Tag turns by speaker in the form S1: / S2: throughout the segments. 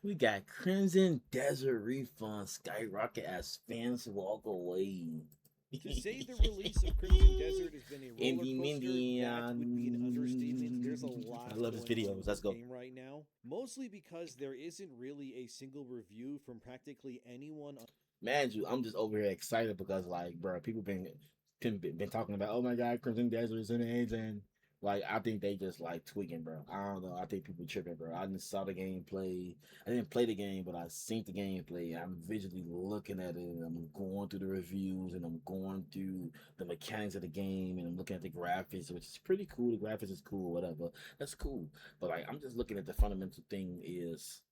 S1: We got Crimson Desert refund skyrocket as fans walk away.
S2: To say the release of Crimson Desert has been a roller
S1: Indie
S2: coaster, that would be an understatement. There's a
S1: Mindy. I
S2: lot
S1: love his
S2: going on
S1: videos.
S2: with
S1: Let's
S2: this
S1: go.
S2: game right now, mostly because there isn't really a single review from practically anyone.
S1: Man, you, I'm just over here excited because, like, bro, people been talking about, oh my god, Crimson Desert is in age, and like, I think they just like tweaking, bro. I don't know. I think people tripping, bro. I just saw the gameplay. I didn't play the game, but I seen the gameplay. I'm visually looking at it, and I'm going through the reviews, and I'm going through the mechanics of the game, and I'm looking at the graphics, which is pretty cool. The graphics is cool, whatever. That's cool. But like, I'm just looking at the fundamental thing is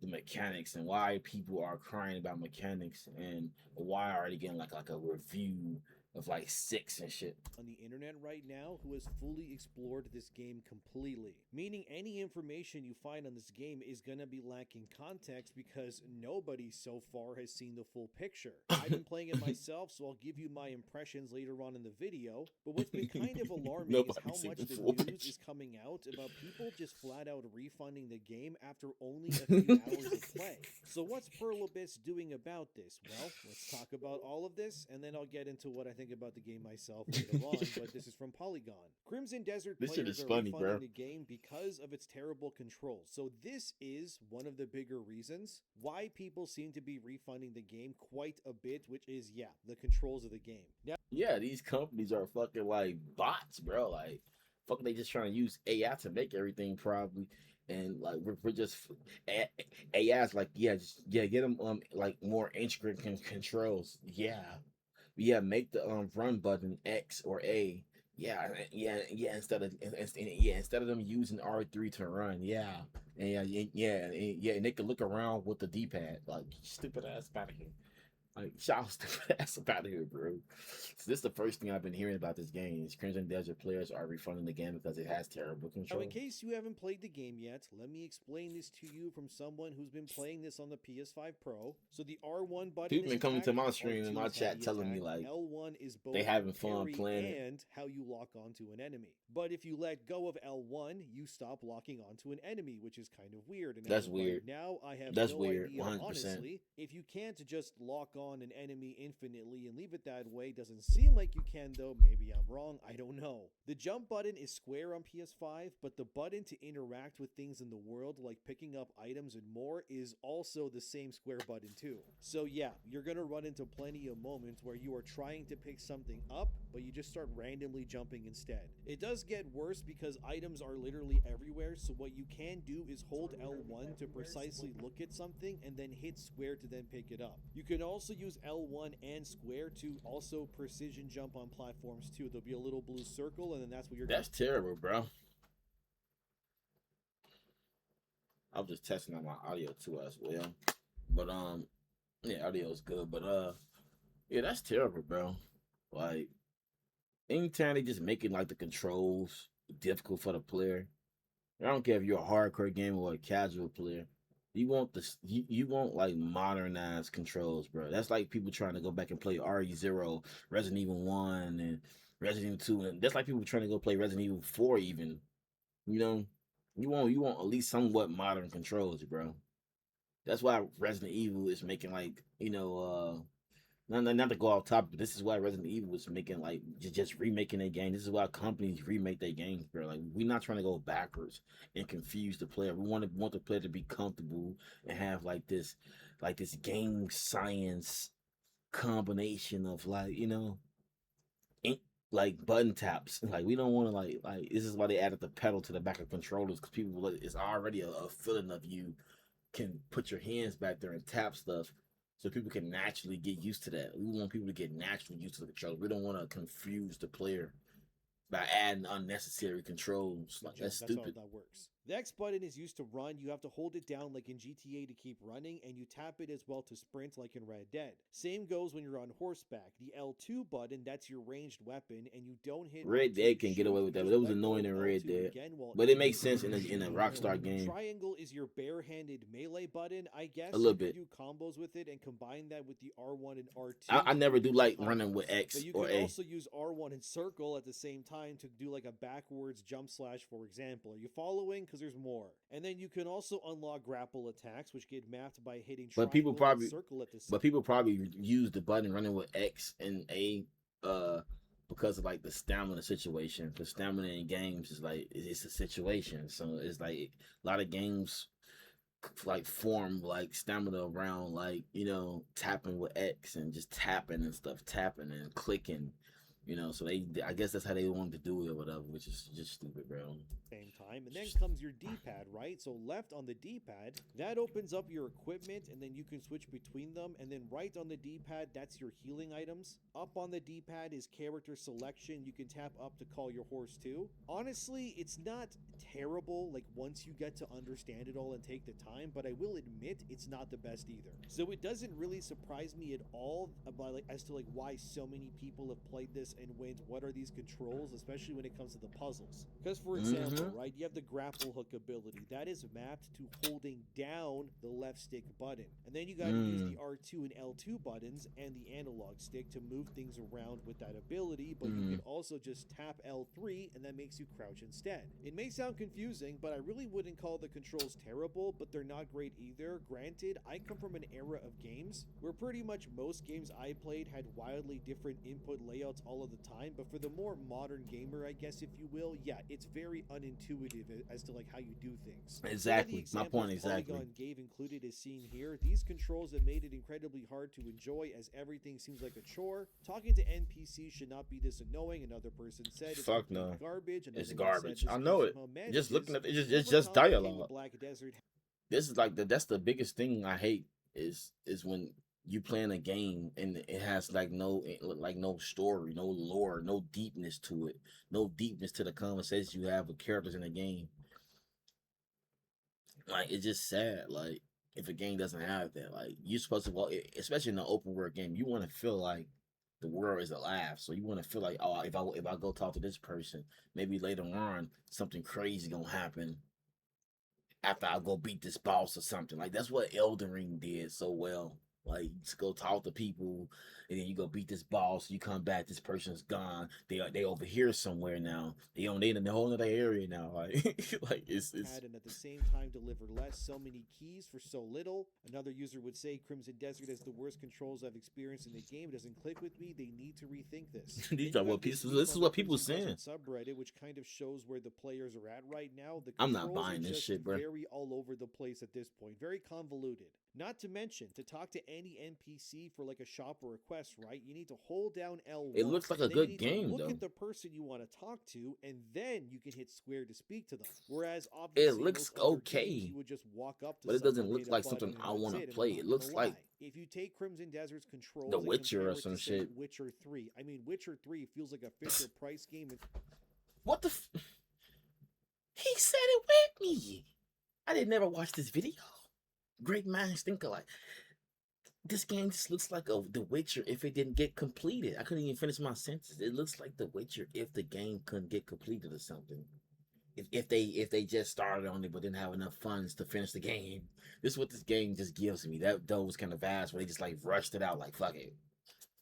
S1: the mechanics and why people are crying about mechanics and why are they getting like a review of like six and shit.
S2: On the internet right now who has fully explored this game completely. Meaning any information you find on this game is going to be lacking context because nobody so far has seen the full picture. I've been playing it myself, so I'll give you my impressions later on in the video. But what's been kind of alarming is
S1: Nobody
S2: how
S1: seen
S2: much
S1: the
S2: the
S1: full
S2: news
S1: picture.
S2: is coming out about people just flat out refunding the game after only a few hours of play. So what's Pearl Abyss doing about this? Well, let's talk about all of this, and then I'll get into what I think about the game myself later on, but this is from Polygon. Crimson Desert
S1: This shit
S2: players
S1: is
S2: are
S1: funny,
S2: refunding
S1: bro.
S2: the game because of its terrible controls. So this is one of the bigger reasons why people seem to be refunding the game quite a bit, which is, yeah, the controls of the game. Now,
S1: Yeah, these companies are fucking like bots, bro. Like, fucking, they just trying to use AI to make everything probably. And like we're just AI's like yeah get them like more intricate controls, yeah, make the run button X or A. Yeah, instead of them using R3 to run, and they can look around with the D-pad. Like, stupid ass out of here. Like, shout stupid ass up out of here, bro. So this is the first thing I've been hearing about this game. Is Crimson Desert players are refunding the game because it has terrible
S2: Now, in
S1: control.
S2: case you haven't played the game yet, let me explain this to you from someone who's been playing this on the PS5 Pro. So the R1 button
S1: People
S2: is
S1: been coming to
S2: attack,
S1: my stream and
S2: R2
S1: my
S2: is
S1: chat
S2: heavy
S1: telling me
S2: attack,
S1: like
S2: L1 is
S1: they
S2: both
S1: having fun
S2: parry
S1: playing it.
S2: and how you lock onto an enemy. But if you let go of L1, you stop locking onto an enemy, which is kind of weird. And as
S1: That's
S2: of right
S1: weird.
S2: now, I have
S1: That's
S2: no
S1: weird.
S2: idea,
S1: 100%.
S2: honestly, if you can't just lock on an enemy infinitely and leave it that way. Doesn't seem like you can, though. Maybe I'm wrong. I don't know. The jump button is square on PS5, but the button to interact with things in the world, like picking up items and more, is also the same square button, too. So, yeah, you're gonna run into plenty of moments where you are trying to pick something up, but you just start randomly jumping instead. It does get worse because items are literally everywhere, so what you can do is hold L1 to precisely look at something and then hit square to then pick it up. You can also use L1 and square to also precision jump on platforms too. There'll be a little blue circle, and then that's what you're going.
S1: That's terrible, bro. I was just testing out my audio too as well. But yeah, audio is good. But yeah, that's terrible, bro. Like, anytime they just making like the controls difficult for the player. I don't care if you're a hardcore gamer or a casual player. You want like modernized controls, bro. That's like people trying to go back and play RE0, Resident Evil 1 and Resident Evil 2, and that's like people trying to go play Resident Evil 4 even. You know, you want at least somewhat modern controls, bro. That's why Resident Evil is making like, not to go off topic, but this is why Resident Evil was making like just remaking their game. This is why companies remake their games, bro. Like, we're not trying to go backwards and confuse the player. We want the player to be comfortable and have like this game science combination of like, ink, like button taps. Like, we don't want to like this is why they added the pedal to the back of controllers, because people, it's already a feeling of you can put your hands back there and tap stuff, so people can naturally get used to that. We want people to get naturally used to the controller. We don't want to confuse the player by adding unnecessary controls.
S2: The
S1: Like, that's
S2: jump. That's how
S1: stupid.
S2: that works. The X button is used to run. You have to hold it down like in GTA to keep running, and you tap it as well to sprint like in Red Dead. Same goes when you're on horseback. The L2 button, that's your ranged weapon, and you don't hit
S1: Red
S2: R2
S1: Dead
S2: to
S1: can get
S2: shoot.
S1: away with
S2: You
S1: that, but
S2: just
S1: it was
S2: let go
S1: annoying
S2: of
S1: in Red
S2: L2
S1: Dead.
S2: again while
S1: But it makes
S2: aiming
S1: sense
S2: and
S1: in a
S2: shooting.
S1: Rockstar game
S2: Triangle is your barehanded melee button. I
S1: a
S2: guess
S1: little
S2: you could
S1: bit.
S2: do combos with it and combine that with the R1 and
S1: I
S2: R2 to
S1: never
S2: create
S1: do
S2: more
S1: like running with
S2: combos. But
S1: X
S2: you
S1: or
S2: can
S1: A.
S2: also use R1 and circle at the same time to do like a backwards jump slash, for example. Are you following? Because because there's more. And then you can also unlock grapple attacks, which get mapped by hitting
S1: But people
S2: triangle and
S1: probably,
S2: circle at the same.
S1: but people probably use the button running with X and A, because of like the stamina situation. Because stamina in games is like it's a situation, so it's like a lot of games like form like stamina around like tapping with X and just tapping and stuff, tapping and clicking. So I guess that's how they wanted to do it or whatever, which is just stupid, bro.
S2: Same time. And then comes your D-pad, right? So left on the D-pad, that opens up your equipment, and then you can switch between them. And then right on the D-pad, that's your healing items. Up on the D-pad is character selection. You can tap up to call your horse too. Honestly, it's not terrible, like once you get to understand it all and take the time, but I will admit it's not the best either. So it doesn't really surprise me at all about as to why so many people have played this and went, what are these controls, especially when it comes to the puzzles. Because for example, right, you have the grapple hook ability that is mapped to holding down the left stick button, and then you got to use the R2 and L2 buttons and the analog stick to move things around with that ability, but you can also just tap L3 and that makes you crouch instead. It may sound confusing, but I really wouldn't call the controls terrible, but they're not great either. Granted, I come from an era of games where pretty much most games I played had wildly different input layouts all of the time, but for the more modern gamer, I guess if you will, yeah, it's very unintuitive as to how you do things.
S1: Exactly. My point exactly.
S2: Polygon gave included is seen here. These controls have made it incredibly hard to enjoy as everything seems like a chore. Talking to NPCs should not be this annoying, another person said. It's
S1: Fuck no.
S2: Garbage.
S1: It's garbage. I know it. Just looking at it's just dialogue.
S2: Black Desert.
S1: This is that's the biggest thing I hate is when you playing a game and it has no story, no lore, no deepness to it, no deepness to the conversations you have with characters in the game. Like, it's just sad. Like, if a game doesn't have that, like, you're supposed to, especially in an open world game, you want to feel like the world is alive. So you want to feel like, oh, if I go talk to this person, maybe later on something crazy gonna happen after I go beat this boss or something. Like, that's what Elden Ring did so well. Like, you just go talk to people, and then you go beat this boss. You come back, this person's gone. They over here somewhere now. They in a whole other area now. Like, like it's.
S2: And at the same time deliver less. So many keys for so little. Another user would say Crimson Desert has the worst controls I've experienced in the game. It doesn't click with me. They need to rethink this.
S1: This is what people are saying.
S2: Subreddit, which kind of shows where the players are at right now. The
S1: I'm not buying this shit, bro.
S2: Very all over the place at this point. Very convoluted. Not to mention, to talk to any NPC for a shop or a quest, right? You need to hold down L1.
S1: It looks like a good game, though.
S2: Look at the person you want to talk to, and then you can hit square to speak to them. Whereas obviously,
S1: it looks okay,
S2: you would just walk up to,
S1: but it doesn't look like something I want to play. It looks like
S2: if you take Crimson Desert's controls,
S1: The Witcher or some shit.
S2: Witcher 3. I mean, Witcher 3 feels like a Fisher Price game.
S1: What the? He said it with me. I didn't never watch this video. Great minds think alike. This game just looks like The Witcher if it didn't get completed. I couldn't even finish my sentence. It looks like The Witcher if the game couldn't get completed or something. If they just started on it but didn't have enough funds to finish the game. This is what this game just gives me. Those kind of vibes where they just rushed it out fuck it.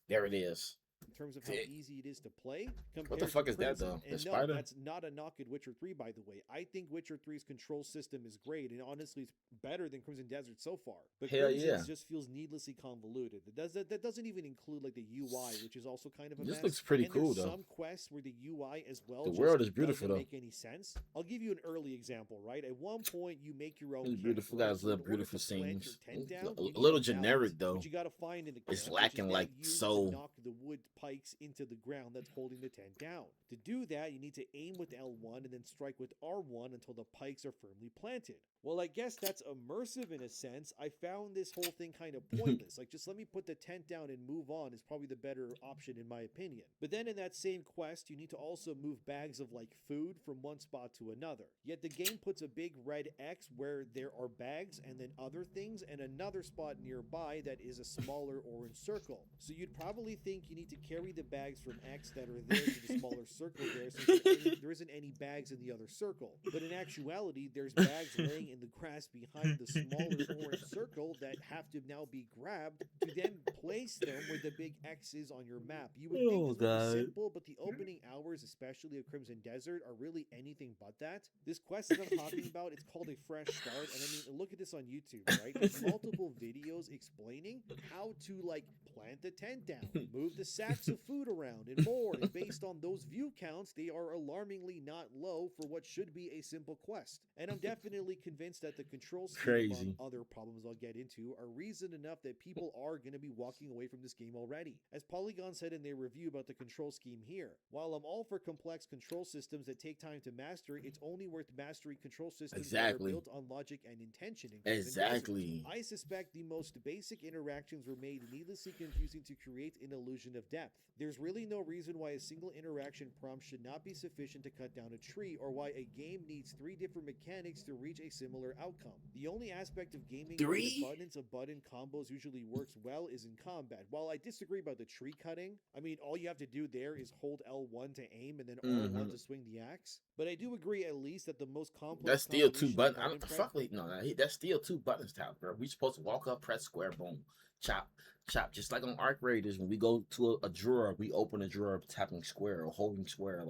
S1: There it is.
S2: In terms of how easy it is to play.
S1: What the fuck is that, though? The spider?
S2: That's not a knock at Witcher 3, by the way. I think Witcher 3's control system is great, and honestly, it's better than Crimson Desert so far. But Crimson just feels needlessly convoluted. That doesn't even include the UI, which is also kind of a mess.
S1: This looks pretty cool, though.
S2: Some quests where the UI as well
S1: the world is beautiful,
S2: doesn't
S1: though.
S2: make any sense. I'll give you an early example, right? At one point, you make your own.
S1: Beautiful guys love beautiful scenes. A little generic, though.
S2: What you got to find in the
S1: it's lacking so.
S2: Knock the wood pikes into the ground that's holding the tent down. To do that, you need to aim with L1 and then strike with R1 until the pikes are firmly planted. Well, I guess that's immersive in a sense. I found this whole thing kind of pointless. Just let me put the tent down and move on is probably the better option in my opinion. But then in that same quest, you need to also move bags of food from one spot to another. Yet the game puts a big red X where there are bags and then other things and another spot nearby that is a smaller orange circle. So you'd probably think you need to carry the bags from X that are there to the smaller circle there since there isn't any bags in the other circle. But in actuality, there's bags laying hiding in the grass behind the smaller orange circle that have to now be grabbed to then place them where the big X is on your map. You would think
S1: Oh
S2: this would be
S1: god.
S2: simple, but the opening hours, especially of Crimson Desert, are really anything but that. This quest that I'm talking about, it's called a fresh start, and I mean, look at this on YouTube, right? There's multiple videos explaining how to like plant the tent down, move the sacks of food around, and more. And based on those view counts, they are alarmingly not low for what should be a simple quest. And I'm definitely convinced that the control scheme,
S1: Crazy.
S2: among other problems I'll get into, are reason enough that people are going to be walking away from this game already. As Polygon said in their review about the control scheme here, while I'm all for complex control systems that take time to master, it's only worth mastering control systems
S1: Exactly.
S2: that are built on logic and intention. In Crimson Desert.
S1: Exactly.
S2: I suspect the most basic interactions were made needlessly confusing to create an illusion of depth. There's really no reason why a single interaction prompt should not be sufficient to cut down a tree, or why a game needs 3 different mechanics to reach a similar outcome. The only aspect of gaming where the
S1: 3?
S2: abundance of button combos usually works well is in combat. While I disagree about the tree cutting, I mean, all you have to do there is hold L1 to aim and then R1 to swing the axe. But I do agree at least that the most complex
S1: That's still 2
S2: combination of
S1: buttons. I
S2: button
S1: don't
S2: press-
S1: fuck with no. That's still 2 buttons tap, bro. We supposed to walk up, press square, boom, chop, chop. Just like on Arc Raiders, when we go to a drawer, we open a drawer tapping square or holding square,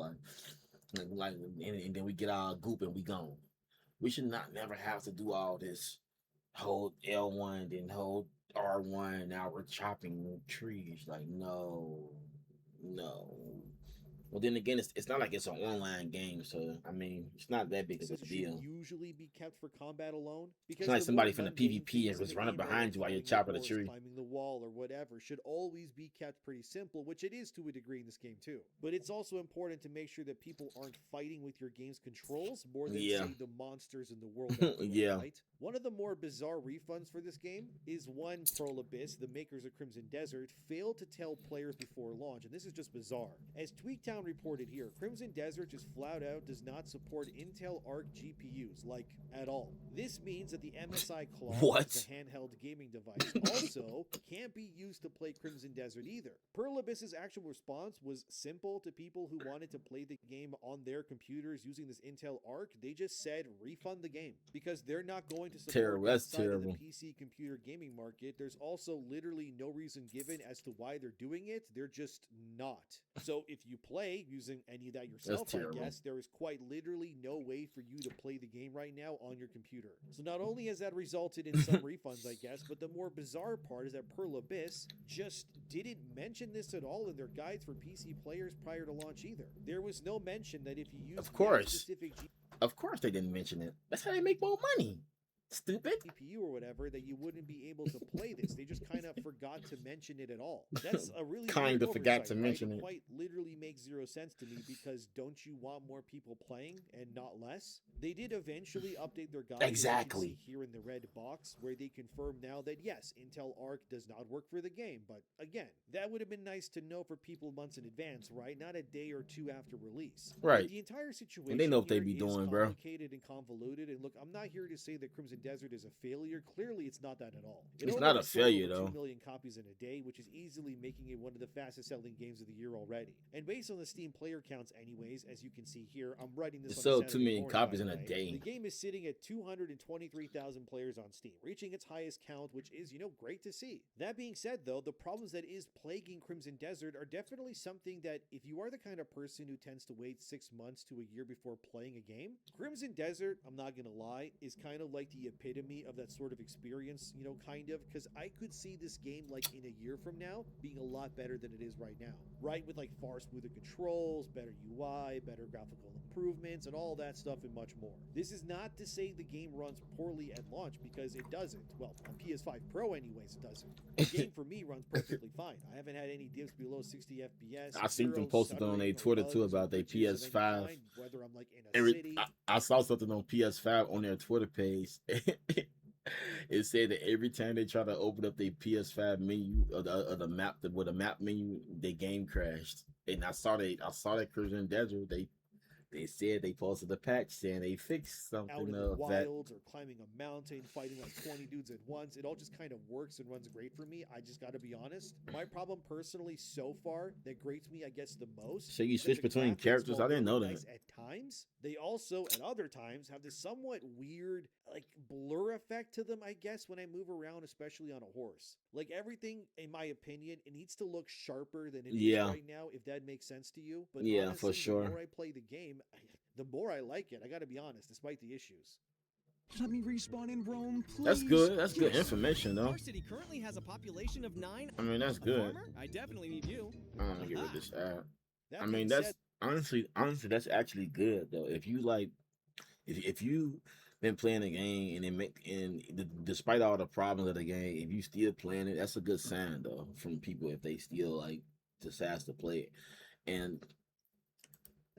S1: and then we get our goop and we gone. We should not never have to do all this. Hold L1, then hold R1. Now we're chopping trees. Like no. Well, then again, it's not like it's an online game, so I mean, it's not that big of a
S2: should
S1: deal.
S2: usually be kept for combat alone. Because
S1: It's like
S2: the
S1: somebody
S2: more
S1: from the
S2: mundane
S1: PvP
S2: things
S1: and
S2: in
S1: was
S2: the
S1: running
S2: game,
S1: behind
S2: like
S1: you while you're
S2: climbing
S1: chopping a
S2: doors,
S1: tree.
S2: climbing the wall, or whatever, should always be kept pretty simple, which it is to a degree in this game too. But it's also important to make sure that people aren't fighting with your game's controls more than
S1: Yeah.
S2: say the monsters in the world. out there,
S1: Yeah.
S2: Right? One of the more bizarre refunds for this game is one Prolibis, the makers of Crimson Desert, failed to tell players before launch, and this is just bizarre. As Tweaktown reported here, Crimson Desert just flat out does not support Intel Arc GPUs, like at all. This means that the MSI Claw,
S1: What?
S2: which is a handheld gaming device, also can't be used to play Crimson Desert either. Perlibis's actual response was simple to people who wanted to play the game on their computers using this Intel Arc. They just said refund the game because they're not going to support
S1: Terrible. That's
S2: outside of the
S1: terrible.
S2: PC computer gaming market. There's also literally no reason given as to why they're doing it. They're just not. So if you play using any of that yourself, I
S1: terrible.
S2: guess there is quite literally no way for you to play the game right now on your computer. So not only has that resulted in some refunds, I guess, but the more bizarre part is that Pearl Abyss just didn't mention this at all in their guides for PC players prior to launch either. There was no mention that if you use
S1: Of course.
S2: specific
S1: Of course they didn't mention it. That's how they make more money. Stupid.
S2: GPU or whatever, that you wouldn't be able to play this. They just kind of forgot to mention it at all. That's a really
S1: Kinda
S2: weird
S1: forgot
S2: oversight,
S1: to
S2: right?
S1: mention it.
S2: Quite literally makes zero sense to me because don't you want more people playing and not less? They did eventually update their guide, which you can
S1: Exactly.
S2: see here in the red box, where they confirm now that yes, Intel Arc does not work for the game. But again, that would have been nice to know for people months in advance, right? Not a day or two after release.
S1: Right.
S2: The entire situation
S1: And they know what they
S2: here
S1: be
S2: is
S1: doing, bro.
S2: complicated and convoluted. And look, I'm not here to say that Crimson Desert is a failure. Clearly, it's not that at all. It
S1: It's
S2: already
S1: not a
S2: sold
S1: failure,
S2: over
S1: though.
S2: 2 million copies in a day, which is easily making it one of the fastest selling games of the year already. And based on the Steam player counts, anyways, as you can see here, I'm writing this
S1: It
S2: on
S1: sold
S2: a
S1: 2
S2: Saturday
S1: million
S2: morning,
S1: copies
S2: by
S1: in
S2: the
S1: a
S2: way.
S1: day.
S2: The game is sitting at 223,000 players on Steam, reaching its highest count, which is, great to see. That being said, though, the problems that is plaguing Crimson Desert are definitely something that if you are the kind of person who tends to wait 6 months to a year before playing a game, Crimson Desert, I'm not gonna lie, is kind of like the epitome of that sort of experience, kind of, because I could see this game like in a year from now being a lot better than it is right now, right? With like far smoother controls, better UI, better graphical improvements, and all that stuff and much more. This is not to say the game runs poorly at launch, because it doesn't. Well, on PS5 Pro anyways, it doesn't. The game for me runs perfectly fine. I haven't had any dips below 60 FPS.
S1: I seen them
S2: zero
S1: posted on their
S2: stuttering or
S1: Twitter too
S2: bugs or
S1: about their
S2: glitches of any
S1: PS5.
S2: kind, whether I'm like in a city.
S1: I saw something on PS5 on their Twitter page. It said that every time they try to open up their PS5 menu or the map, with a map menu, their game crashed. And I saw that Crimson Desert. They they said they posted a patch saying they fixed
S2: out
S1: something
S2: in the
S1: of that.
S2: wilds or climbing a mountain, fighting like 20 dudes at once. It all just kind of works and runs great for me. I just got to be honest. My problem personally so far that grates me, I guess, the most.
S1: So you
S2: is that
S1: switch
S2: the
S1: between
S2: graphics,
S1: characters?
S2: while
S1: I didn't know
S2: really
S1: that.
S2: nice at times, they also at other times have this somewhat weird like blur effect to them, I guess, when I move around, especially on a horse. Like everything, in my opinion, it needs to look sharper than it is
S1: Yeah.
S2: right now, if that makes sense to you. But
S1: Yeah,
S2: honestly,
S1: for sure.
S2: the more I play the game, the more I like it. I got to be honest, despite the issues.
S3: Let me respawn in Rome, please.
S1: That's good. That's good
S3: Yes.
S1: information, though.
S4: Our city currently has a population of 9.
S1: I mean, that's
S4: A
S1: good.
S4: farmer? I definitely need you.
S1: I'm gonna get rid of this ad.
S2: That
S1: I
S2: being
S1: mean, that's
S2: said,
S1: honestly, that's actually good though. If you like, if you been playing the game and despite all the problems of the game, if you still playing it, that's a good sign though from people if they still like decides to play it. And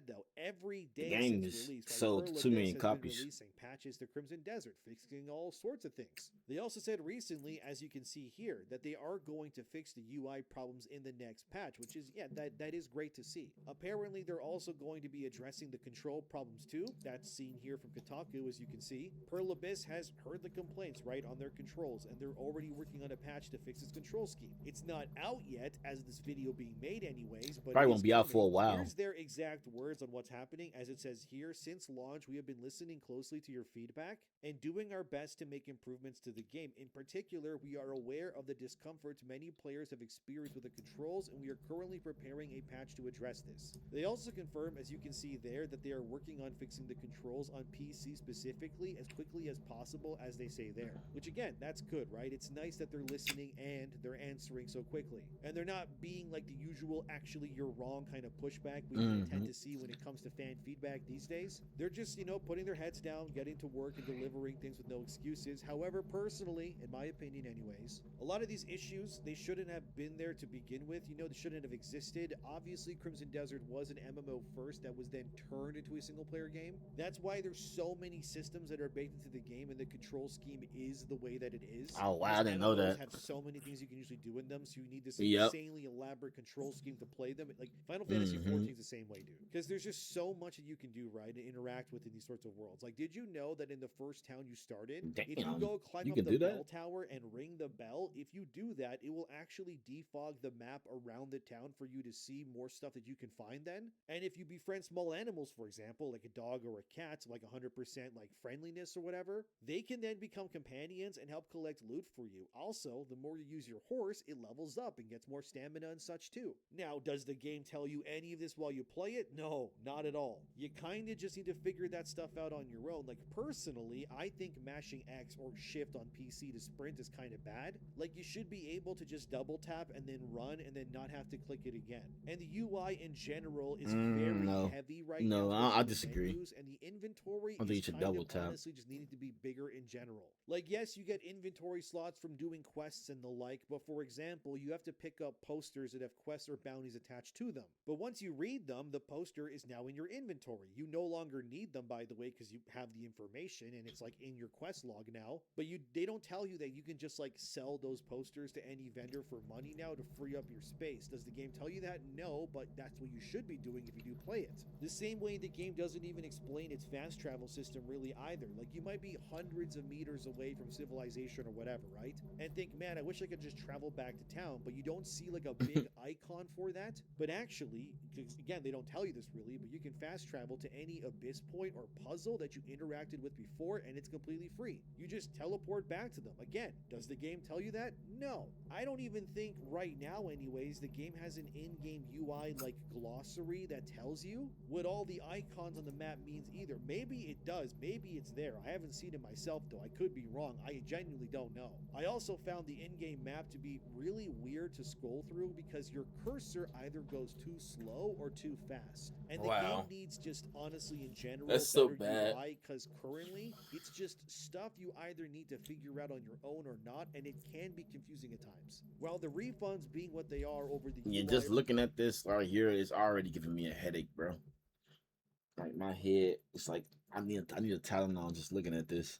S2: though, every
S1: the
S2: day
S1: game
S2: since
S1: is
S2: release, right,
S1: sold
S2: Pearl
S1: too
S2: Abyss
S1: many
S2: has
S1: copies.
S2: been releasing patches to Crimson Desert, fixing all sorts of things. They also said recently, as you can see here, that they are going to fix the UI problems in the next patch, which is, yeah, that is great to see. Apparently, they're also going to be addressing the control problems too. That's seen here from Kotaku, as you can see. Pearl Abyss has heard the complaints, right, on their controls, and they're already working on a patch to fix its control scheme. It's not out yet, as this video being made anyways, but
S1: Probably
S2: it
S1: won't
S2: is
S1: be out for a
S2: coming.
S1: while.
S2: Here's their exact words on what's happening. As it says here, since launch, we have been listening closely to your feedback and doing our best to make improvements to the game. In particular, we are aware of the discomforts many players have experienced with the controls, and we are currently preparing a patch to address this. They also confirm, as you can see there, that they are working on fixing the controls on PC specifically as quickly as possible, as they say there. Which again, that's good, right? It's nice that they're listening and they're answering so quickly. And they're not being like the usual, actually you're wrong kind of pushback we tend to see when it comes to fan feedback these days. They're just, putting their heads down, getting to work and delivering things with no excuses. However, personally, in my opinion anyways, a lot of these issues, they shouldn't have been there to begin with. They shouldn't have existed. Obviously, Crimson Desert was an MMO first that was then turned into a single player game. That's why there's so many systems that are baked into the game and the control scheme is the way that it is.
S1: Oh wow, I
S2: Because
S1: didn't know
S2: MMOs
S1: that.
S2: have so many things you can usually do in them, so you need this
S1: Yep.
S2: insanely elaborate control scheme to play them. Like Final Fantasy
S1: Mhm.
S2: 14 is the same way, dude. Because there's just so much that you can do, right, and interact with in these sorts of worlds. Like, did you know that in the first town you started, if you
S1: Damn,
S2: go climb
S1: you
S2: up
S1: can
S2: the
S1: do that?
S2: bell tower and ring the bell, if you do that, it will actually defog the map around the town for you to see more stuff that you can find then. And if you befriend small animals, for example, like a dog or a cat, like 100% like friendliness or whatever, they can then become companions and help collect loot for you. Also, the more you use your horse, it levels up and gets more stamina and such too. Now, does the game tell you any of this while you play it? No, not at all. You kind of just need to figure that stuff out on your own. Like, personally, I think mashing X or shift on PC to sprint is kind of bad. Like, you should be able to just double tap and then run and then not have to click it again. And the UI in general is very
S1: no.
S2: heavy right
S1: No,
S2: now.
S1: I
S2: towards the
S1: disagree.
S2: menus, and the inventory
S1: I think you
S2: is
S1: should
S2: kind of
S1: double tap.
S2: honestly just needing to be bigger in general. Like, yes, you get inventory slots from doing quests and the like, but for example, you have to pick up posters that have quests or bounties attached to them. But once you read them, the poster is now in your inventory. You no longer need them, by the way, because you have the information and it's like in your quest log now. But they don't tell you that you can just like sell those posters to any vendor for money now to free up your space. Does the game tell you that? No, but that's what you should be doing if you do play it. The same way the game doesn't even explain its fast travel system really either. Like, you might be hundreds of meters away from civilization or whatever, right? And think, man, I wish I could just travel back to town, but you don't see like a big icon for that. But actually, 'cause again, they don't tell you this really, but you can fast travel to any abyss point or puzzle that you interacted with before, and it's completely free. You just teleport back to them. Again, does the game tell you that? No. I don't even think right now anyways, the game has an in-game UI like glossary that tells you what all the icons on the map means either. Maybe it does, maybe it's there. I haven't seen it myself though. I could be wrong. I genuinely don't know. I also found the in-game map to be really weird to scroll through because your cursor either goes too slow or too fast. And the
S1: Wow.
S2: game needs just honestly in general
S1: That's so
S2: better
S1: bad.
S2: UI, because currently it's just stuff you either need to figure out on your own or not, and it can be confusing at times. While the refunds being what they are over the
S1: Yeah,
S2: UI
S1: just looking at this right here is already giving me a headache, bro. Like my head, it's like I need a Tylenol just looking at this.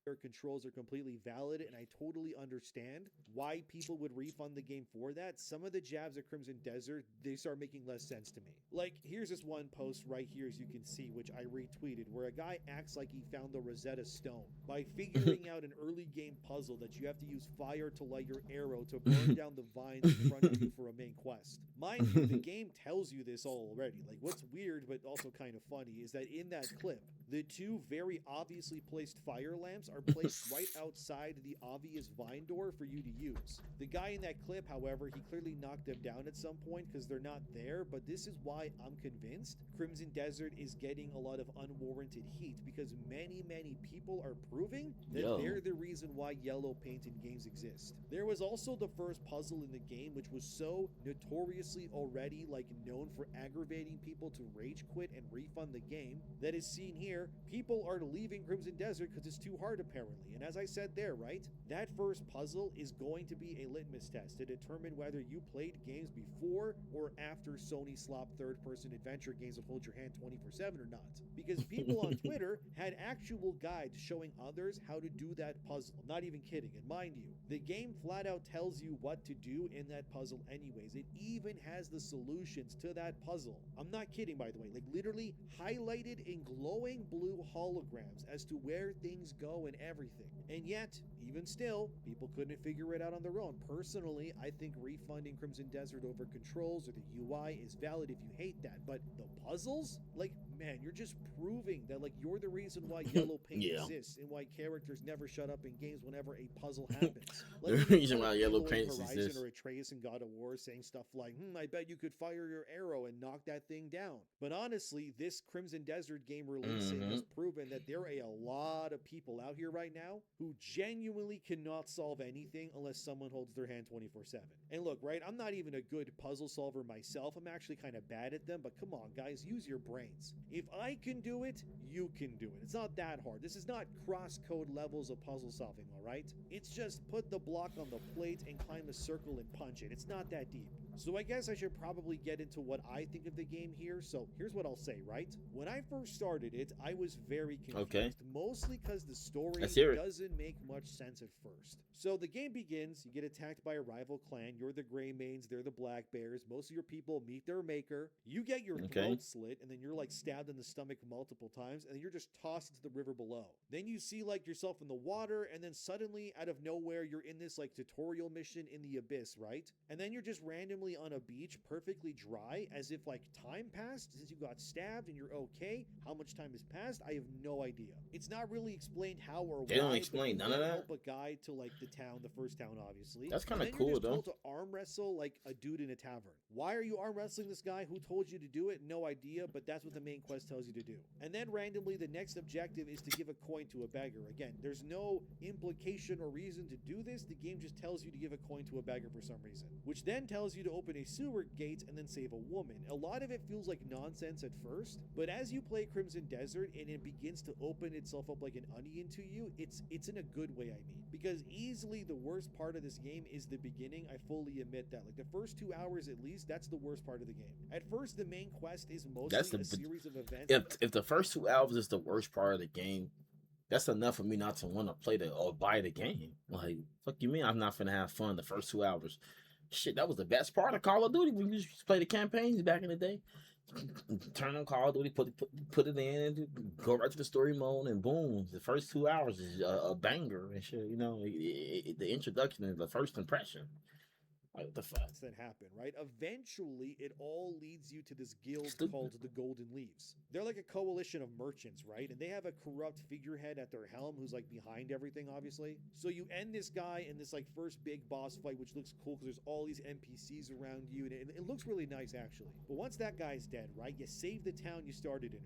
S2: their controls are completely valid, and I totally understand why people would refund the game for that. Some of the jabs at Crimson Desert, they start making less sense to me. Like, here's this one post right here, as you can see, which I retweeted, where a guy acts like he found the Rosetta Stone by figuring out an early game puzzle that you have to use fire to light your arrow to burn down the vines in front of you for a main quest. Mind you, the game tells you this all already. Like, what's weird but also kind of funny is that in that clip, the two very obviously placed fire lamps are placed right outside the obvious vine door for you to use. The guy in that clip, however, he clearly knocked them down at some point because they're not there, but this is why I'm convinced Crimson Desert is getting a lot of unwarranted heat, because many people are proving that they're the reason why yellow paint in games exist. There was also the first puzzle in the game, which was so notoriously already like known for aggravating people to rage quit and refund the game, that is seen here. People are leaving Crimson Desert because it's too hard apparently. And as I said there, right, that first puzzle is going to be a litmus test to determine whether you played games before or after Sony slop third-person adventure games that hold your hand 24/7 or not. Because people on Twitter had actual guides showing others how to do that puzzle. I'm not even kidding. And mind you, the game flat out tells you what to do in that puzzle anyways. It even has the solutions to that puzzle. I'm not kidding, by the way. Like, literally highlighted in glowing blue holograms as to where things go and everything. And yet, even still, people couldn't figure it out on their own. Personally, I think refunding Crimson Desert over controls or the UI is valid if you hate that. But the puzzles? Like, man, you're just proving that, like, you're the reason why yellow paint exists and why characters never shut up in games whenever a puzzle happens. Like,
S1: the reason why yellow paint
S2: Horizon
S1: exists.
S2: or Atreus in God of War saying stuff like, I bet you could fire your arrow and knock that thing down. But honestly, this Crimson Desert game releasing has proven that there are a lot of people out here right now who genuinely cannot solve anything unless someone holds their hand 24/7. And look, right, I'm not even a good puzzle solver myself. I'm actually kind of bad at them, but come on, guys, use your brains. If I can do it, you can do it. It's not that hard. This is not cross-code levels of puzzle solving, all right? It's just put the block on the plate and climb a circle and punch it. It's not that deep. So I guess I should probably get into what I think of the game here. So here's what I'll say, right? When I first started it, I was very confused. Mostly because the story doesn't make much sense at first. So the game begins, you get attacked by a rival clan. You're the Greymanes, they're the Black Bears. Most of your people meet their maker. You get your throat slit, and then you're like stabbed in the stomach multiple times, and then you're just tossed into the river below. Then you see like yourself in the water, and then suddenly out of nowhere, you're in this like tutorial mission in the abyss, right? And then you're just randomly on a beach, perfectly dry, as if like time passed since you got stabbed and you're okay. How much time has passed? I have no idea. It's not really explained how or why.
S1: They don't explain none of that.
S2: Help a guide to like the town, the first town, obviously.
S1: That's kind of
S2: cool,
S1: cool,
S2: you're just
S1: though.
S2: told to arm wrestle like a dude in a tavern. Why are you arm wrestling this guy? Who told you to do it? No idea, but that's what the main quest tells you to do. And then randomly, the next objective is to give a coin to a beggar. Again, there's no implication or reason to do this. The game just tells you to give a coin to a beggar for some reason, which then tells you to open a sewer gate and then save a woman. A lot of it feels like nonsense at first, but as you play Crimson Desert and it begins to open itself up like an onion to you, it's in a good way, I mean. Because easily the worst part of this game is the beginning. I fully admit that. Like the first 2 hours at least, that's the worst part of the game. At first, the main quest is mostly a series of events.
S1: If the first 2 hours is the worst part of the game, that's enough for me not to want to play or buy the game. Like, fuck you mean I'm not finna have fun the first 2 hours? Shit, that was the best part of Call of Duty when you used to play the campaigns back in the day. Turn on Call of Duty, put it in, go right to the story mode, and boom, the first 2 hours is a banger and shit. You know, the introduction and the first impression. Like, what the fuck?
S2: That happen, right? Eventually, it all leads you to this guild called the Golden Leaves. They're like a coalition of merchants, right? And they have a corrupt figurehead at their helm who's like behind everything, obviously. So you end this guy in this like first big boss fight, which looks cool because there's all these NPCs around you, and it looks really nice, actually. But once that guy's dead, right, you save the town you started in.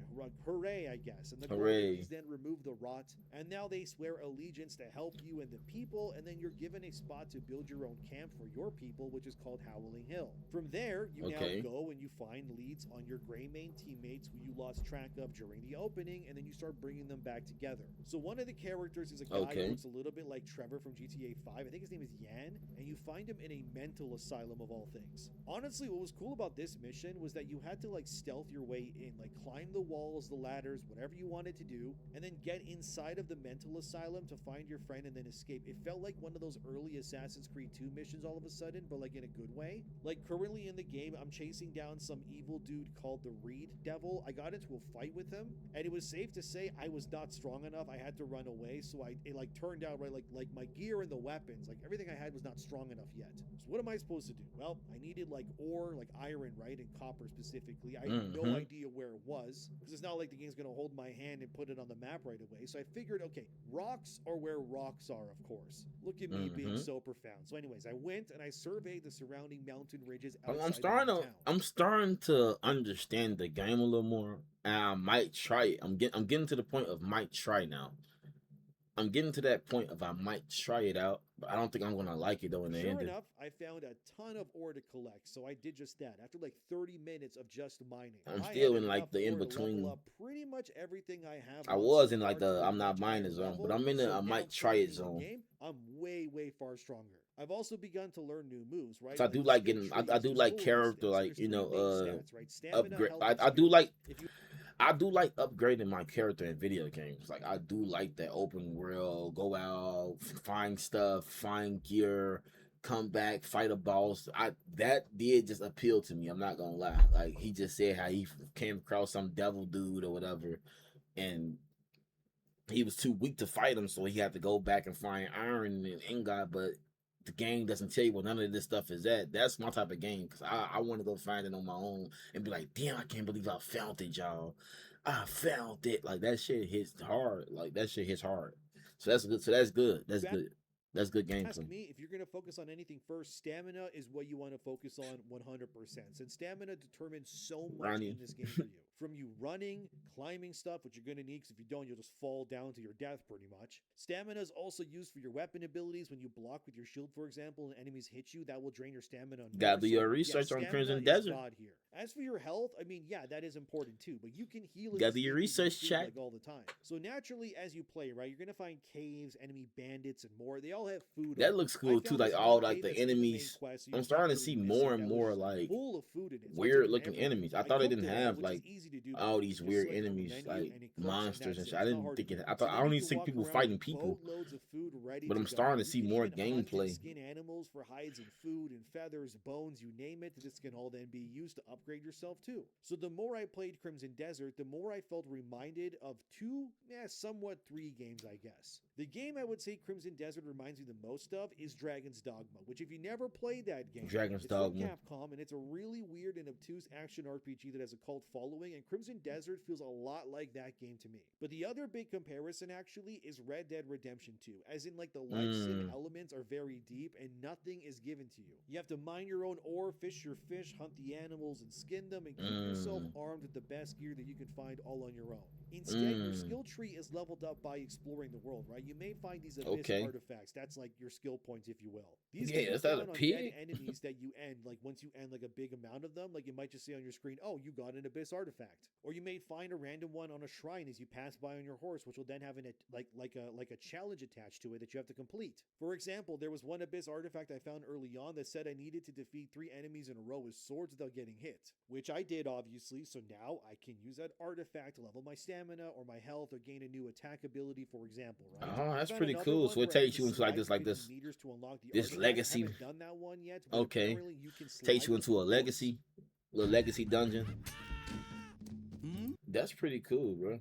S2: Hooray, I guess. And the Golden Leaves then remove the rot, and now they swear allegiance to help you and the people, and then you're given a spot to build your own camp for your people. temple, which is called Howling Hill. From there, you
S1: Okay.
S2: now go and you find leads on your Greymane teammates who you lost track of during the opening, and then you start bringing them back together. So one of the characters is a guy
S1: Okay.
S2: who looks a little bit like Trevor from GTA 5. I think his name is Yan, and you find him in a mental asylum of all things. Honestly, what was cool about this mission was that you had to like stealth your way in, like climb the walls, the ladders, whatever you wanted to do, and then get inside of the mental asylum to find your friend and then escape. It felt like one of those early Assassin's Creed 2 missions all of a sudden, but like in a good way. Like currently in the game, I'm chasing down some evil dude called the Reed Devil. I got into a fight with him, and it was safe to say I was not strong enough. I had to run away, so it like turned out right, like my gear and the weapons, like everything I had was not strong enough yet. So what am I supposed to do? Well, I needed like ore, like iron, right, and copper specifically. I had no
S1: Mhm.
S2: idea where it was, because it's not like the game's gonna hold my hand and put it on the map right away. So I figured, okay, rocks are where rocks are, of course. Look at me being
S1: Mhm.
S2: so profound. So anyways, I went and I surveyed the surrounding mountain ridges
S1: I'm
S2: outside
S1: starting
S2: of my
S1: to
S2: town.
S1: I'm starting to understand the game a little more, and I might try it. I'm getting to the point of might try now. I'm getting to that point of I might try it out, but I don't think I'm gonna like it though in the
S2: Sure
S1: end.
S2: enough, I found a ton of ore to collect, so I did just that. After like 30 minutes of just mining,
S1: I'm
S2: I
S1: still
S2: had
S1: in like
S2: enough
S1: the in
S2: ore to level
S1: between.
S2: up pretty much everything I have.
S1: I
S2: on
S1: was
S2: so
S1: in like
S2: far to
S1: the
S2: a
S1: I'm not
S2: much
S1: mine
S2: higher
S1: zone, but
S2: level,
S1: I'm in the
S2: so
S1: I
S2: now
S1: might try it
S2: currently in
S1: zone.
S2: game, I'm way far stronger. I've also begun to learn new moves, right?
S1: So I
S2: Like
S1: do
S2: the
S1: like
S2: skill
S1: getting
S2: trees,
S1: I do
S2: there's
S1: like
S2: gold
S1: character
S2: instants,
S1: like
S2: there's three main stats, right? Stamina,
S1: upgrade.
S2: health,
S1: I,
S2: and
S1: I do
S2: speed.
S1: like
S2: If you
S1: I do like upgrading my character in video games. Like I do like that open world, go out, find stuff, find gear, come back, fight a boss. I that did just appeal to me. I'm not gonna lie. Like he just said how he came across some devil dude or whatever, and he was too weak to fight him, so he had to go back and find iron and ingot. But the game doesn't tell you where none of this stuff is at. That's my type of game because I want to go find it on my own and be like, damn, I can't believe I found it, y'all. I found it. Like that shit hits hard. Like that shit hits hard. So that's good. So that's good. That's
S2: ask
S1: good. That's good gameplay.
S2: me, if you're going to focus on anything first, stamina is what you want to focus on 100%. Since stamina determines so much
S1: Ronnie.
S2: in this game for you. From you running, climbing stuff, which you're going to need, because if you don't, you'll just fall down to your death pretty much. Stamina is also used for your weapon abilities. When you block with your shield, for example, and enemies hit you, that will drain your stamina.
S1: Gotta do
S2: more.
S1: your
S2: So,
S1: research on
S2: stamina
S1: Crimson
S2: is
S1: Desert.
S2: God here. As for your health, I mean, yeah, that is important too, but you can heal it
S1: Gotta
S2: as
S1: do your
S2: easily as
S1: research,
S2: food,
S1: chat.
S2: like all the time. So naturally, as you play, right, you're going to find caves, enemy bandits, and more. They all have food.
S1: That
S2: on
S1: looks
S2: them.
S1: cool
S2: I
S1: too.
S2: found
S1: Like
S2: this
S1: all
S2: one
S1: like
S2: cave
S1: the
S2: that's in main
S1: enemies.
S2: quest, so you
S1: I'm
S2: can't
S1: starting to
S2: really
S1: see
S2: miss
S1: more
S2: it,
S1: and
S2: that
S1: more
S2: was
S1: like
S2: full of food in it. So I
S1: weird
S2: took
S1: looking
S2: everything.
S1: enemies. I thought they
S2: cooked
S1: didn't
S2: it all,
S1: have
S2: which
S1: like
S2: is easy to do.
S1: all
S2: You
S1: these
S2: just
S1: weird
S2: select from a
S1: enemies
S2: menu
S1: like
S2: and it cooks, and
S1: monsters and
S2: that's
S1: shit.
S2: it.
S1: I
S2: It's not
S1: didn't
S2: hard
S1: think
S2: to
S1: it.
S2: do.
S1: I
S2: So
S1: thought I
S2: then
S1: don't
S2: you
S1: even
S2: can
S1: see
S2: walk
S1: people
S2: around
S1: fighting
S2: with
S1: people,
S2: boatloads of food ready
S1: but
S2: to
S1: I'm
S2: go.
S1: starting to
S2: You
S1: see
S2: can
S1: more
S2: even hunt and
S1: gameplay.
S2: skin animals for hides and food and feathers, bones, you name it. This can all then be used to upgrade yourself too. So the more I played Crimson Desert, the more I felt reminded of somewhat three games, I guess. The game I would say Crimson Desert reminds me the most of is Dragon's Dogma, which if you never played that game,
S1: Dragon's
S2: it's from
S1: Dogma.
S2: Capcom, and it's a really weird and obtuse action RPG that has a cult following, and Crimson Desert feels a lot like that game to me. But the other big comparison actually is Red Dead Redemption 2, as in like the life sim elements are very deep and nothing is given to you. You have to mine your own ore, fish your fish, hunt the animals and skin them, and keep yourself armed with the best gear that you can find all on your own. Instead, your skill tree is leveled up by exploring the world, right? You may find these abyss
S1: Okay.
S2: artifacts. That's like your skill points, if you will. These
S1: Yeah,
S2: can be
S1: is that a
S2: found on dead
S1: pig?
S2: enemies that you end. Like once you end like a big amount of them, like it might just say on your screen, "Oh, you got an abyss artifact." Or you may find a random one on a shrine as you pass by on your horse, which will then have like a challenge attached to it that you have to complete. For example, there was one abyss artifact I found early on that said I needed to defeat 3 enemies in a row with swords without getting hit, which I did obviously. So now I can use that artifact to level my stamina or my health or gain a new attack ability, for example, right?
S1: Oh,
S2: I
S1: that's
S2: found
S1: pretty
S2: another
S1: cool.
S2: one
S1: So it
S2: where I had
S1: takes
S2: to
S1: you into like
S2: slide
S1: this, like
S2: 50
S1: this,
S2: meters to unlock the
S1: this
S2: artifact.
S1: legacy.
S2: I haven't done that one yet, but
S1: Okay.
S2: apparently you can
S1: takes
S2: slide
S1: you
S2: with
S1: into
S2: the
S1: a
S2: horse.
S1: legacy, little legacy dungeon.
S3: Hmm?
S1: That's pretty cool, bro.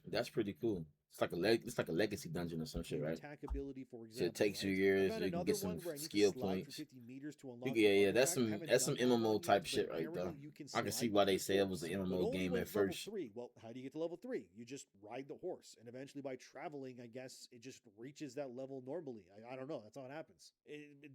S1: That's pretty cool. It's like a legacy dungeon or some shit,
S2: New
S1: right?
S2: attack ability, for example.
S1: So it takes you
S2: right? I
S1: years,
S2: found
S1: so you can
S2: another
S1: get some
S2: one where I need to
S1: skill
S2: slide for
S1: points.
S2: 50 meters to unlock
S1: Yeah,
S2: the
S1: yeah, that's
S2: artifact. I haven't
S1: some
S2: done that one
S1: MMO
S2: yet,
S1: type
S2: but
S1: shit right
S2: apparently
S1: there.
S2: you can
S1: I can see
S2: slide
S1: why
S2: with
S1: they
S2: the
S1: say it was
S2: horse.
S1: an
S2: But
S1: MMO
S2: only
S1: game
S2: when
S1: at
S2: it's level
S1: first.
S2: 3. Well, how do you get to level 3? You just ride the horse, and eventually by traveling, I guess it just reaches that level normally. I don't know. That's how it happens.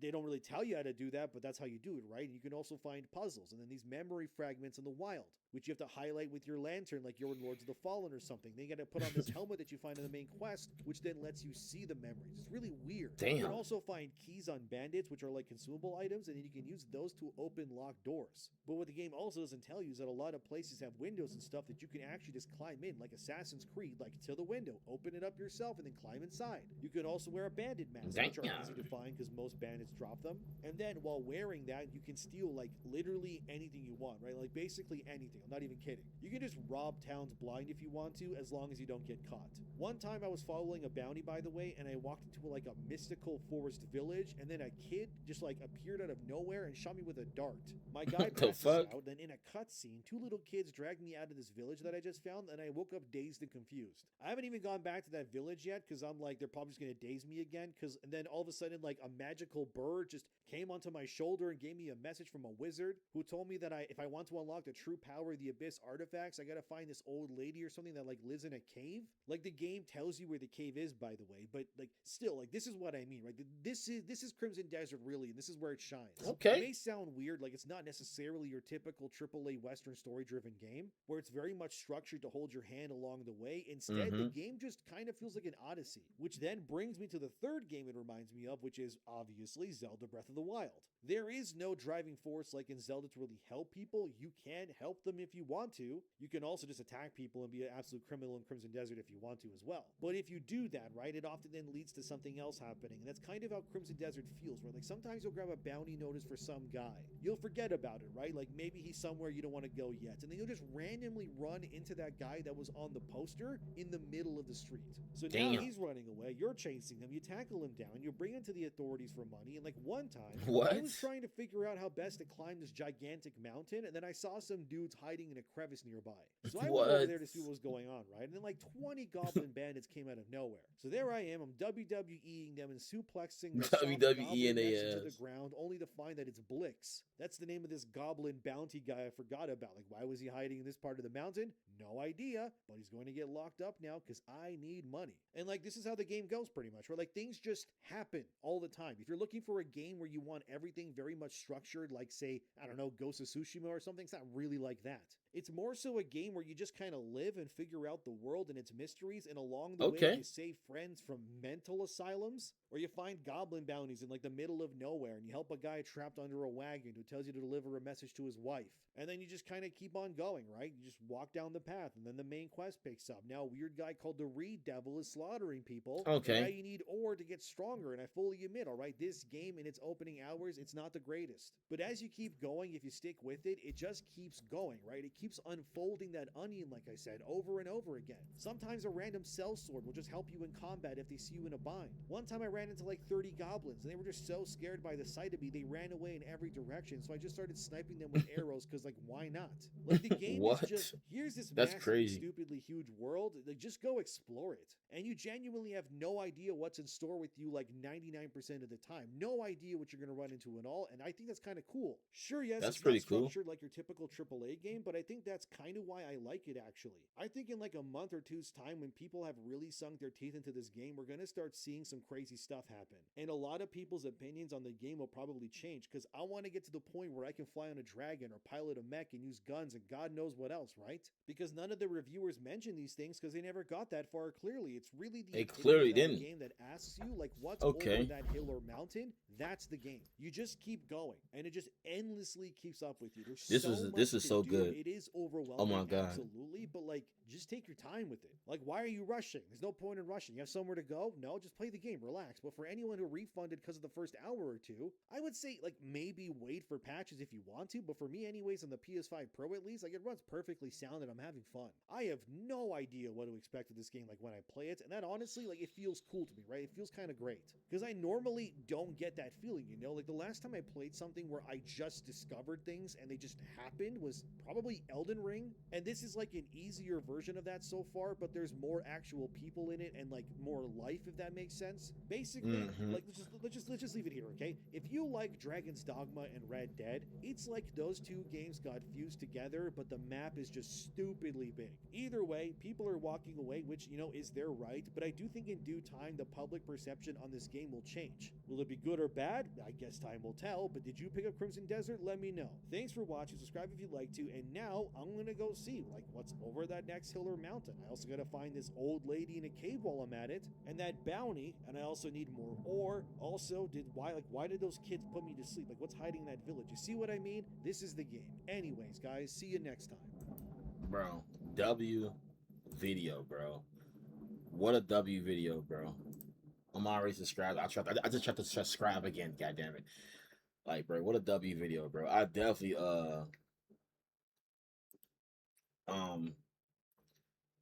S2: They don't really tell you how to do that, but that's how you do it, right? You can also find puzzles, and then these memory fragments in the wild, which you have to highlight with your lantern like you're in Lords of the Fallen or something. Then you got to put on this helmet that you find in the main quest, which then lets you see the memories. It's really weird. You
S1: Damn.
S2: can also find keys on bandits, which are like consumable items, and then you can use those to open locked doors. But what the game also doesn't tell you is that a lot of places have windows and stuff that you can actually just climb in, like Assassin's Creed, like to the window, open it up yourself, and then climb inside. You can also wear a bandit mask, which are
S1: Damn.
S2: easy to find because most bandits drop them. And then while wearing that, you can steal like literally anything you want, right? Like basically anything. I'm not even kidding. You can just rob towns blind if you want to, as long as you don't get caught. One time I was following a bounty, by the way, and I walked into like a mystical forest village, and then a kid just like appeared out of nowhere and shot me with a dart. My guy
S1: What the
S2: passes
S1: fuck?
S2: out, then in a cutscene, two little kids dragged me out of this village that I just found, and I woke up dazed and confused. I haven't even gone back to that village yet because I'm like, they're probably just gonna daze me again. And then all of a sudden, like a magical bird just came onto my shoulder and gave me a message from a wizard who told me that if I want to unlock the true power of the Abyss artifacts, I gotta find this old lady or something that like lives in a cave. Like the game tells you where the cave is, by the way, but like still, like this is what I mean, right? This is Crimson Desert really, and this is where it shines.
S1: Okay.
S2: It may sound weird, like it's not necessarily your typical AAA Western story-driven game where it's very much structured to hold your hand along the way. Instead, the game just kind of feels like an odyssey, which then brings me to the third game it reminds me of, which is obviously Zelda Breath of the Wild. There is no driving force like in Zelda to really help people. You can help them if you want to. You can also just attack people and be an absolute criminal in Crimson Desert if you want to as well. But if you do that, right, it often then leads to something else happening. And that's kind of how Crimson Desert feels, where like sometimes you'll grab a bounty notice for some guy. You'll forget about it, right? Like maybe he's somewhere you don't want to go yet. And then you'll just randomly run into that guy that was on the poster in the middle of the street. So now
S1: Damn.
S2: he's running away. You're chasing him. You tackle him down. You bring him to the authorities for money. And like one time,
S1: What?
S2: I was trying to figure out how best to climb this gigantic mountain, and then I saw some dudes hiding in a crevice nearby. So I went over
S1: What?
S2: there to see what was going on, right? And then like 20 goblin bandits came out of nowhere. So there I am. I'm WWEing them and suplexing the soft
S1: WWE
S2: goblin
S1: they
S2: next into the
S1: ass.
S2: ground, only to find that it's Blix. That's the name of this goblin bounty guy I forgot about. Like, why was he hiding in this part of the mountain? No idea, but he's going to get locked up now because I need money. And like, this is how the game goes pretty much, where like things just happen all the time. If you're looking for a game where you want everything very much structured, like say, I don't know, Ghost of Tsushima or something, it's not really like that. It's more so a game where you just kind of live and figure out the world and its mysteries, and along the way
S1: Okay.
S2: you save friends from mental asylums, or you find goblin bounties in like the middle of nowhere, and you help a guy trapped under a wagon who tells you to deliver a message to his wife. And then you just kind of keep on going, right? You just walk down the path, and then the main quest picks up. Now a weird guy called the Reed Devil is slaughtering people.
S1: Okay.
S2: And now you need ore to get stronger, and I fully admit, all right, this game in its opening hours, it's not the greatest. But as you keep going, if you stick with it, it just keeps going, right? It keeps unfolding that onion, like I said, over and over again. Sometimes a random cell sword will just help you in combat if they see you in a bind. One time I ran into like 30 goblins, and they were just so scared by the sight of me, they ran away in every direction. So I just started sniping them with arrows, because like, why not? Like the game
S1: What?
S2: is just, here's this
S1: That's
S2: massive,
S1: crazy.
S2: stupidly huge world. Like, just go explore it. And you genuinely have no idea what's in store with you like 99% of the time. No idea what you're going to run into and all. And I think that's kind of cool. Sure, yes,
S1: That's
S2: it's
S1: pretty
S2: not
S1: cool.
S2: structured like your typical AAA game, but I think that's kind of why I like it actually. I think in like a month or two's time, when people have really sunk their teeth into this game, we're going to start seeing some crazy stuff happen. And a lot of people's opinions on the game will probably change, because I want to get to the point where I can fly on a dragon or pilot a mech and use guns and God knows what else, right? Because none of the reviewers mention these things because they never got that far clearly. It's really the
S1: They
S2: epitome
S1: clearly
S2: of a
S1: didn't.
S2: game that asks you like what's
S1: Okay.
S2: over that hill or mountain. That's the game. You just keep going, and it just endlessly keeps up with you. There's
S1: This
S2: so
S1: is-
S2: much
S1: this is
S2: to
S1: so
S2: do.
S1: good.
S2: It is
S1: Oh
S2: overwhelming.
S1: my God.
S2: Absolutely, but like, just take your time with it. Like, why are you rushing? There's no point in rushing. You have somewhere to go? No, just play the game, relax. But for anyone who refunded because of the first hour or two, I would say like maybe wait for patches if you want to. But for me, anyways, on the PS5 Pro at least, like it runs perfectly sound and I'm having fun. I have no idea what to expect of this game like when I play it, and that honestly, like, it feels cool to me, right? It feels kind of great because I normally don't get that feeling, you know. Like the last time I played something where I just discovered things and they just happened was probably Elden Ring, and this is like an easier version of that so far, but there's more actual people in it and like more life, if that makes sense. Basically,
S1: Mhm.
S2: like let's just leave it here, okay? If you like Dragon's Dogma and Red Dead, it's like those two games got fused together, but the map is just stupidly big. Either way, people are walking away, which, you know, is their right, but I do think in due time the public perception on this game will change. Will it be good or bad? I guess time will tell, but did you pick up Crimson Desert? Let me know. Thanks for watching, subscribe if you'd like to, and now now I'm gonna go see like what's over that next hill or mountain. I also gotta find this old lady in a cave while I'm at it, and that bounty, and I also need more ore. Also, why did those kids put me to sleep? Like, what's hiding in that village? You see what I mean? This is the game. Anyways, guys, see you next time.
S1: Bro, W video, bro. What a W video, bro. I'm already subscribed. I just tried to subscribe again. God damn it. Like, bro, what a W video, bro. I definitely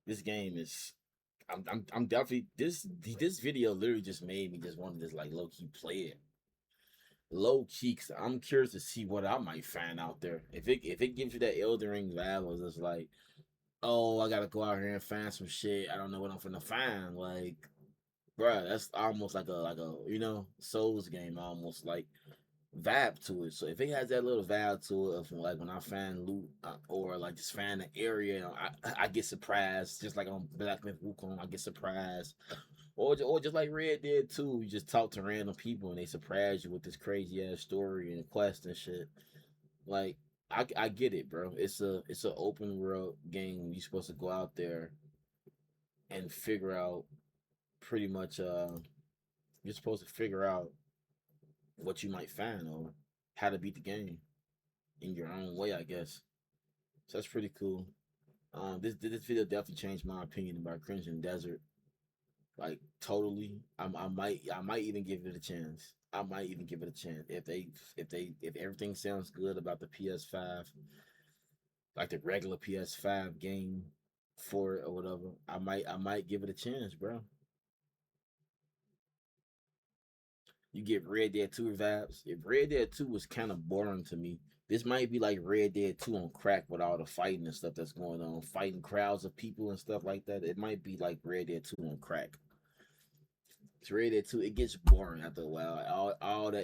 S1: this game is I'm definitely this video literally just made me just want to just like low key play it. Low key, cause I'm curious to see what I might find out there. If it gives you that Elden Ring vibe, it's just like, oh, I gotta go out here and find some shit. I don't know what I'm finna find. Like, bruh, that's almost like a Souls game, almost like vibe to it. So if it has that little vibe to it of like when I find loot or like just find an area, I get surprised. Just like on Black Myth Wukong, I get surprised. Or just like Red Dead 2, you just talk to random people and they surprise you with this crazy ass story and quest and shit. Like I get it, bro. It's an open world game. You're supposed to go out there and figure out pretty much you're supposed to figure out what you might find or how to beat the game in your own way, I guess. So that's pretty cool. This video definitely changed my opinion about Crimson Desert. Like totally. I might even give it a chance. I might even give it a chance if everything sounds good about the PS5, like the regular PS5 game for it or whatever. I might give it a chance, bro. You get Red Dead 2 vibes. If Red Dead 2 was kind of boring to me, this might be like Red Dead 2 on crack with all the fighting and stuff that's going on, fighting crowds of people and stuff like that. It might be like Red Dead 2 on crack. It's Red Dead 2, it gets boring after a while. All that